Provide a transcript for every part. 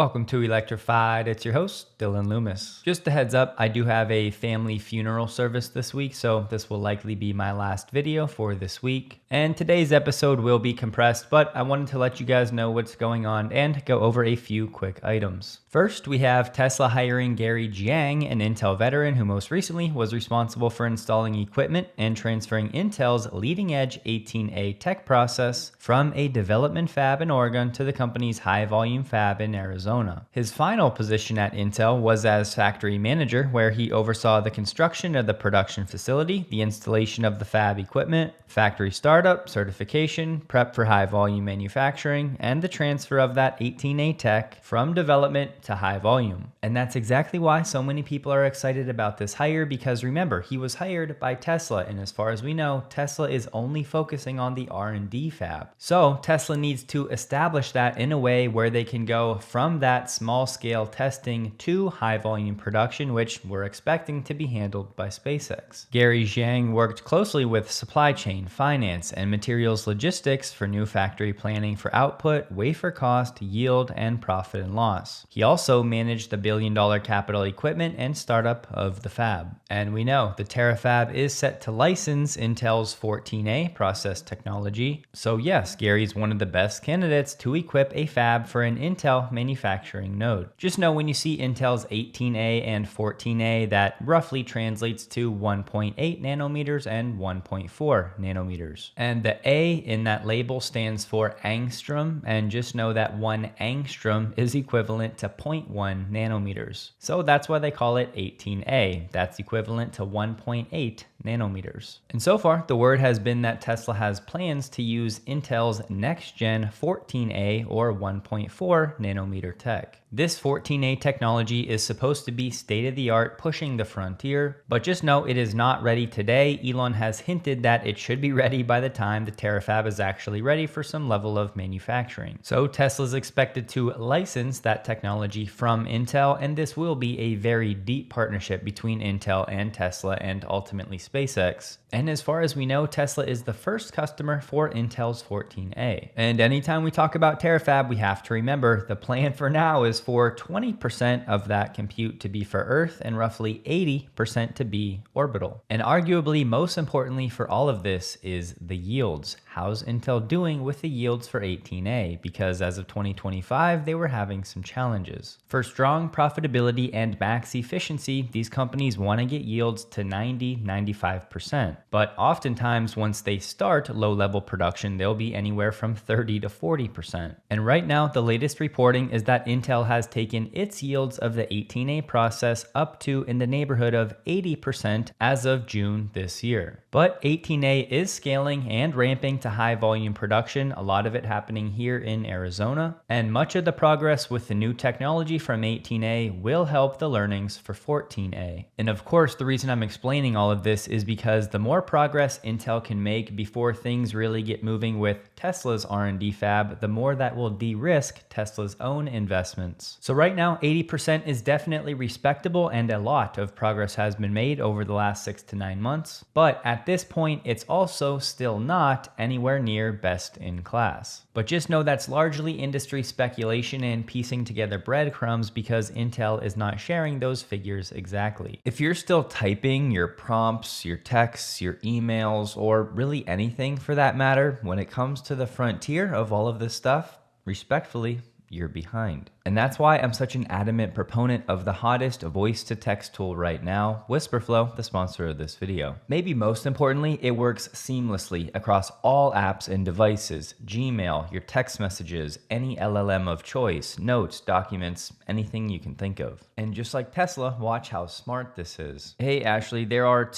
Welcome to Electrified. It's your host, Dylan Loomis. Just a heads up, I do have a family funeral service this week, so this will likely be my last video for this week. And today's episode will be compressed, but I wanted to let you guys know what's going on and go over a few quick items. First, we have Tesla hiring Gary Jiang, an Intel veteran who most recently was responsible for installing equipment and transferring Intel's leading-edge 18A tech process from a development fab in Oregon to the company's high-volume fab in Arizona. His final position at Intel was as factory manager, where he oversaw the construction of the production facility, the installation of the fab equipment, factory startup, certification, prep for high-volume manufacturing, and the transfer of that 18A tech from development to high volume. And that's exactly why so many people are excited about this hire, because remember, he was hired by Tesla, and as far as we know, Tesla is only focusing on the R&D fab. So Tesla needs to establish that in a way where they can go from that small scale testing to high volume production, which we're expecting to be handled by SpaceX. Gary Jiang worked closely with supply chain, finance, and materials logistics for new factory planning for output, wafer cost, yield, and profit and loss. He also managed the billion-dollar capital equipment and startup of the fab. And we know the Terafab is set to license Intel's 14A process technology. So yes, Gary's one of the best candidates to equip a fab for an Intel manufacturing node. Just know when you see Intel's 18A and 14A, that roughly translates to 1.8 nanometers and 1.4 nanometers. And the A in that label stands for angstrom, and just know that 1 angstrom is equivalent to 0.1 nanometers. So that's why they call it 18A. That's equivalent to 1.8 nanometers. And so far, the word has been that Tesla has plans to use Intel's next-gen 14A or 1.4 nanometer tech. This 14A technology is supposed to be state-of-the-art, pushing the frontier, but just know it is not ready today. Elon has hinted that it should be ready by the time the Terafab is actually ready for some level of manufacturing. So Tesla is expected to license that technology from Intel, and this will be a very deep partnership between Intel and Tesla and ultimately SpaceX. And as far as we know, Tesla is the first customer for Intel's 14A. And anytime we talk about Terafab, we have to remember the plan for now is for 20% of that compute to be for Earth and roughly 80% to be orbital. And arguably most importantly for all of this is the yields. How's Intel doing with the yields for 18A? Because as of 2025, they were having some challenges. For strong profitability and max efficiency, these companies want to get yields to 90-95%. But oftentimes, once they start low-level production, they'll be anywhere from 30 to 40%. And right now, the latest reporting is that Intel has taken its yields of the 18A process up to in the neighborhood of 80% as of June this year. But 18A is scaling and ramping to high volume production, a lot of it happening here in Arizona. And much of the progress with the new technology from 18A will help the learnings for 14A. And of course, the reason I'm explaining all of this is because the more progress Intel can make before things really get moving with Tesla's R&D fab, the more that will de-risk Tesla's own investments. So right now, 80% is definitely respectable, and a lot of progress has been made over the last 6 to 9 months. But at this point, it's also still not anywhere near best in class. But just know that's largely industry speculation and piecing together breadcrumbs, because Intel is not sharing those figures exactly. If you're still typing your prompts, your texts, your emails, or really anything for that matter, when it comes to the frontier of all of this stuff, respectfully, you're behind. And that's why I'm such an adamant proponent of the hottest voice-to-text tool right now, Whisperflow, the sponsor of this video. Maybe most importantly, it works seamlessly across all apps and devices: Gmail, your text messages, any LLM of choice, notes, documents, anything you can think of. And just like Tesla, watch how smart this is. Hey, Ashley, there are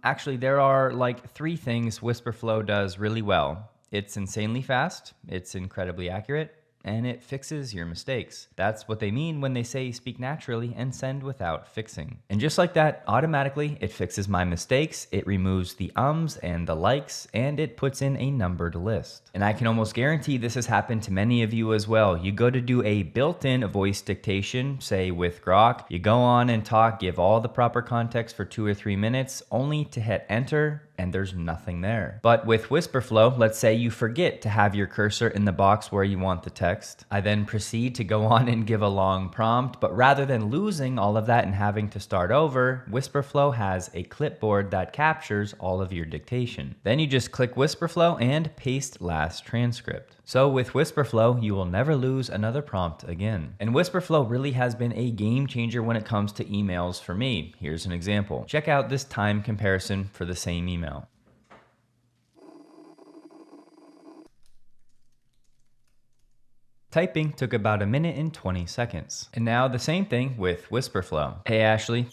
actually there are like 3 things Whisperflow does really well. It's insanely fast, it's incredibly accurate, and it fixes your mistakes. That's what they mean when they say speak naturally and send without fixing. And just like that, automatically it fixes my mistakes, it removes the ums and the likes, and it puts in a numbered list. And I can almost guarantee this has happened to many of you as well. You go to do a built-in voice dictation, say with Grok, you go on and talk, give all the proper context for 2 or 3 minutes, only to hit enter, and there's nothing there. But with WhisperFlow, let's say you forget to have your cursor in the box where you want the text. I then proceed to go on and give a long prompt, but rather than losing all of that and having to start over, WhisperFlow has a clipboard that captures all of your dictation. Then you just click WhisperFlow and paste last transcript. So with WhisperFlow, you will never lose another prompt again. And WhisperFlow really has been a game changer when it comes to emails for me. Here's an example. Check out this time comparison for the same email. Typing took about 1:20 seconds. And now the same thing with WhisperFlow. Hey Ashley.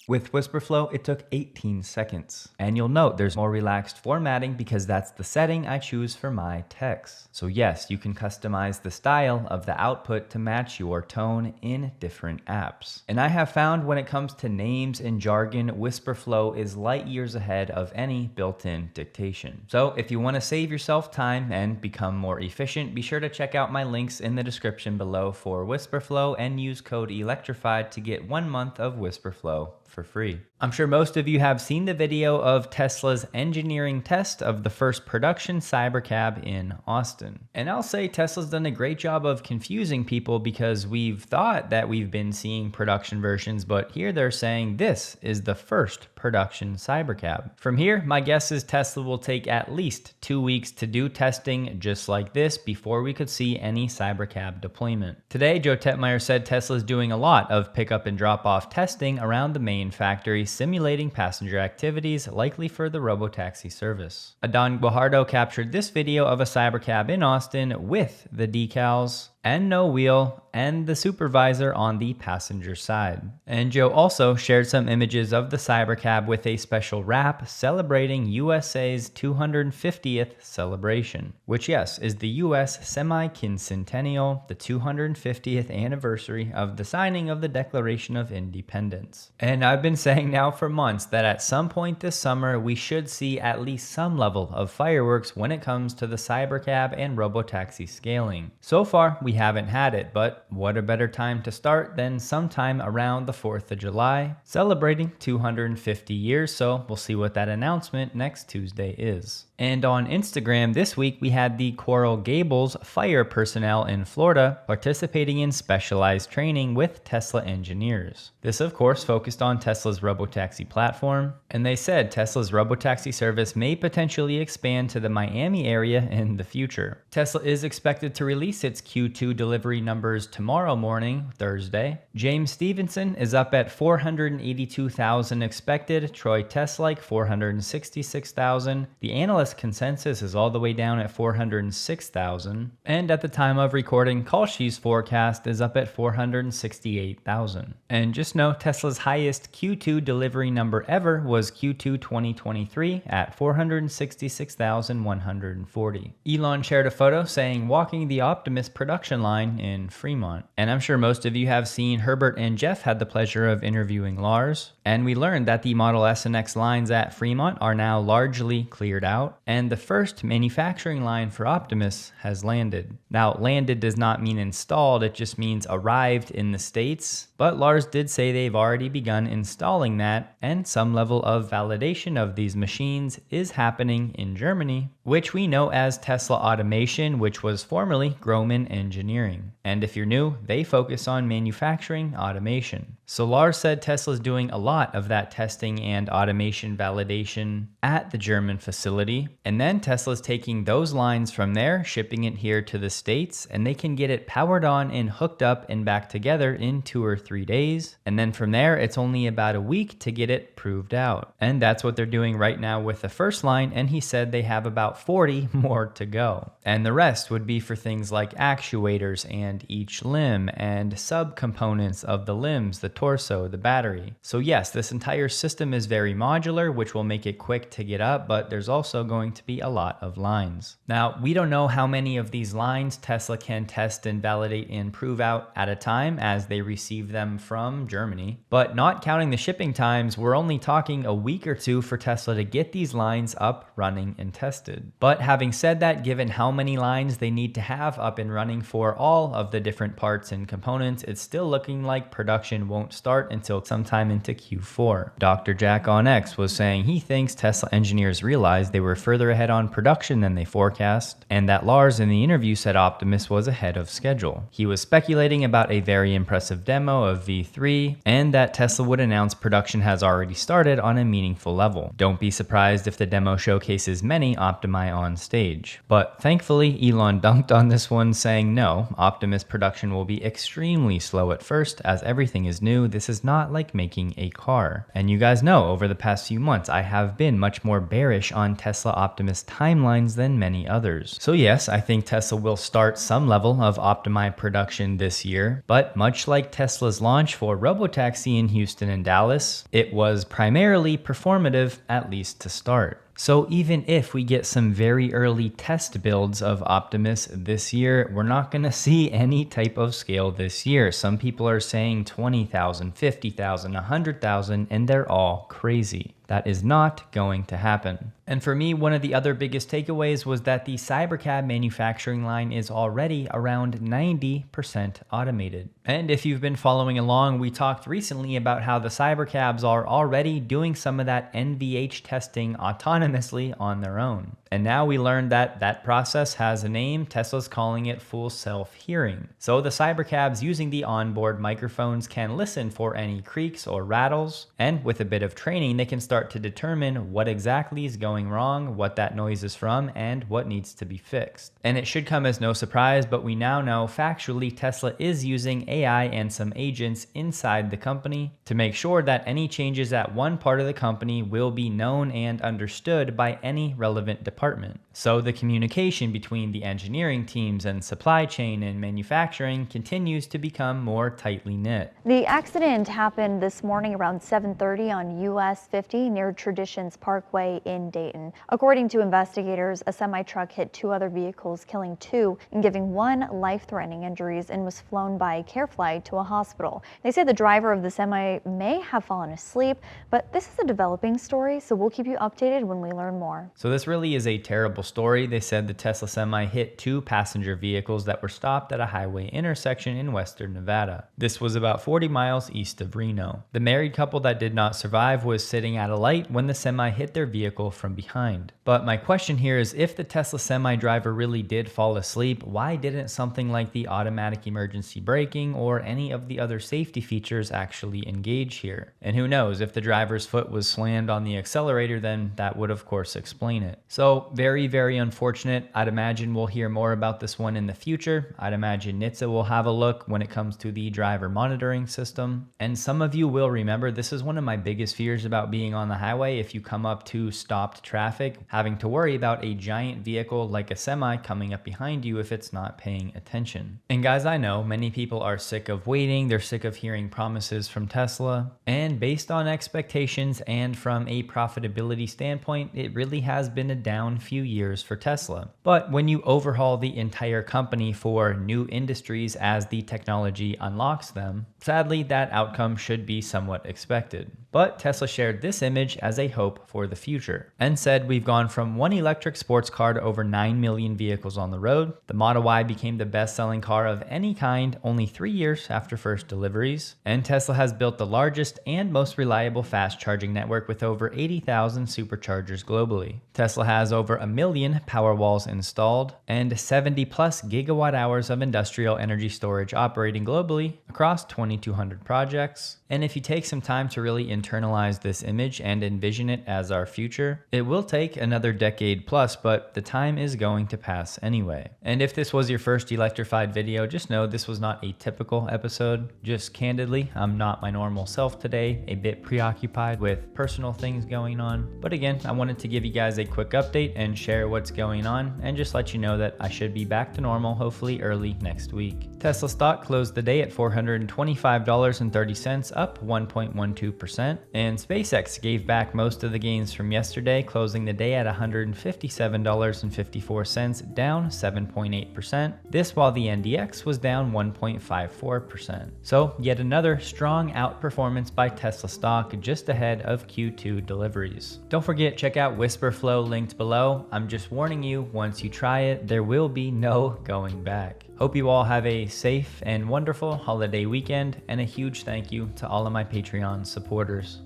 With WhisperFlow, it took 18 seconds. And you'll note there's more relaxed formatting because that's the setting I choose for my text. So yes, you can customize the style of the output to match your tone in different apps. And I have found when it comes to names and jargon, WhisperFlow is light years ahead of any built-in dictation. So if you want to save yourself time and become more efficient, be sure to check out my links in the description below for WhisperFlow and use code Electrified to get 1 month of WhisperFlow for free. I'm sure most of you have seen the video of Tesla's engineering test of the first production Cybercab in Austin. And I'll say Tesla's done a great job of confusing people because we've thought that we've been seeing production versions, but here they're saying this is the first production Cybercab. From here, my guess is Tesla will take at least 2 weeks to do testing just like this before we could see any Cybercab deployment. Today, Joe Tetmeyer said Tesla's doing a lot of pickup and drop off testing around the main factory, simulating passenger activities likely for the robotaxi service. Adon Guajardo captured this video of a Cybercab in Austin with the decals and no wheel and the supervisor on the passenger side. And Joe also shared some images of the Cybercab with a special wrap celebrating USA's 250th celebration, which yes, is the US semi-quincentennial, the 250th anniversary of the signing of the Declaration of Independence. And I've been saying now for months that at some point this summer, we should see at least some level of fireworks when it comes to the Cybercab and robotaxi scaling. So far, we haven't had it, but what a better time to start than sometime around the 4th of July, celebrating 250 years, so we'll see what that announcement next Tuesday is. And on Instagram this week, we had the Coral Gables fire personnel in Florida participating in specialized training with Tesla engineers. This, of course, focused on Tesla's robotaxi platform, and they said Tesla's robotaxi service may potentially expand to the Miami area in the future. Tesla is expected to release its Q2 delivery numbers tomorrow morning, Thursday. James Stevenson is up at 482,000 expected, Troy Teslike 466,000. The analyst consensus is all the way down at 406,000. And at the time of recording, Kalshi's forecast is up at 468,000. And just know Tesla's highest Q2 delivery number ever was Q2 2023 at 466,140. Elon shared a photo saying walking the Optimus production line in Fremont. And I'm sure most of you have seen Herbert and Jeff had the pleasure of interviewing Lars. And we learned that the Model S and X lines at Fremont are now largely cleared out, and the first manufacturing line for Optimus has landed. Now, landed does not mean installed, it just means arrived in the States, but Lars did say they've already begun installing that, and some level of validation of these machines is happening in Germany, which we know as Tesla Automation, which was formerly Grohmann Engineering. And if you're new, they focus on manufacturing automation. So Lars said Tesla's doing a lot of that testing and automation validation at the German facility. And then Tesla's taking those lines from there, shipping it here to the States, and they can get it powered on and hooked up and back together in 2 or 3 days. And then from there, it's only about a week to get it proved out. And that's what they're doing right now with the first line. And he said they have about 40 more to go. And the rest would be for things like actuators and each limb and subcomponents of the limbs, the torso, the battery. So yes, this entire system is very modular, which will make it quick to get up, but there's also going to be a lot of lines. Now, we don't know how many of these lines Tesla can test and validate and prove out at a time as they receive them from Germany, but not counting the shipping times, we're only talking a week or two for Tesla to get these lines up, running, and tested. But having said that, given how many lines they need to have up and running for all of the different parts and components, it's still looking like production won't won't start until sometime into Q4. Dr. Jack on X was saying he thinks Tesla engineers realized they were further ahead on production than they forecast, and that Lars in the interview said Optimus was ahead of schedule. He was speculating about a very impressive demo of V3, and that Tesla would announce production has already started on a meaningful level. Don't be surprised if the demo showcases many Optimi on stage. But thankfully, Elon dunked on this one, saying no, Optimus production will be extremely slow at first, as everything is new. This is not like making a car. And you guys know, over the past few months, I have been much more bearish on Tesla Optimus timelines than many others. So yes, I think Tesla will start some level of Optimi production this year, but much like Tesla's launch for Robotaxi in Houston and Dallas, it was primarily performative, at least to start. So even if we get some very early test builds of Optimus this year, we're not going to see any type of scale this year. Some people are saying 20,000, 50,000, 100,000, and they're all crazy. That is not going to happen. And for me, one of the other biggest takeaways was that the Cybercab manufacturing line is already around 90% automated. And if you've been following along, we talked recently about how the Cybercabs are already doing some of that NVH testing autonomously on their own. And now we learned that that process has a name. Tesla's calling it full self-hearing. So the Cybercabs using the onboard microphones can listen for any creaks or rattles, and with a bit of training, they can start to determine what exactly is going wrong, what that noise is from, and what needs to be fixed. And it should come as no surprise, but we now know factually Tesla is using AI and some agents inside the company to make sure that any changes at one part of the company will be known and understood by any relevant department. So the communication between the engineering teams and supply chain and manufacturing continues to become more tightly knit. The accident happened this morning around 7:30 on US 50 near Traditions Parkway in Dayton. According to investigators, a semi-truck hit two other vehicles, killing two and giving one life-threatening injuries, and was flown by CareFly to a hospital. They say the driver of the semi may have fallen asleep, but this is a developing story, so we'll keep you updated when we learn more. So this really is a terrible story. They said the Tesla semi hit two passenger vehicles that were stopped at a highway intersection in western Nevada. This was about 40 miles east of Reno. The married couple that did not survive was sitting at a light when the semi hit their vehicle from behind. But my question here is, if the Tesla semi driver really did fall asleep, why didn't something like the automatic emergency braking or any of the other safety features actually engage here? And who knows, if the driver's foot was slammed on the accelerator, then that would of course explain it. So very, very unfortunate. I'd imagine we'll hear more about this one in the future. I'd imagine NHTSA will have a look when it comes to the driver monitoring system. And some of you will remember, this is one of my biggest fears about being on the highway. If you come up to stopped traffic, having to worry about a giant vehicle like a semi coming up behind you if it's not paying attention. And guys, I know many people are sick of waiting. They're sick of hearing promises from Tesla. And based on expectations and from a profitability standpoint, it really has been a down few years for Tesla. But when you overhaul the entire company for new industries as the technology unlocks them, sadly that outcome should be somewhat expected. But Tesla shared this image as a hope for the future and said, we've gone from one electric sports car to over 9 million vehicles on the road. The Model Y became the best-selling car of any kind only 3 years after first deliveries. And Tesla has built the largest and most reliable fast charging network with over 80,000 superchargers globally. Tesla has over 1 million Powerwalls installed and 70 plus gigawatt hours of industrial energy storage operating globally across 2,200 projects. And if you take some time to really internalize this image and envision it as our future, it will take another decade plus, but the time is going to pass anyway. And if this was your first Electrified video, just know this was not a typical episode. Just candidly, I'm not my normal self today, a bit preoccupied with personal things going on. But again, I wanted to give you guys a quick update and share what's going on, and just let you know that I should be back to normal hopefully early next week. Tesla stock closed the day at $425.30, up 1.12%, and SpaceX gave back most of the gains from yesterday, closing the day at $157.54, down 7.8%. This while the NDX was down 1.54%. So yet another strong outperformance by Tesla stock just ahead of Q2 deliveries. Don't forget, check out WhisperFlow linked below. I'm just warning you, once you try it, there will be no going back. Hope you all have a safe and wonderful holiday weekend, and a huge thank you to all of my Patreon supporters.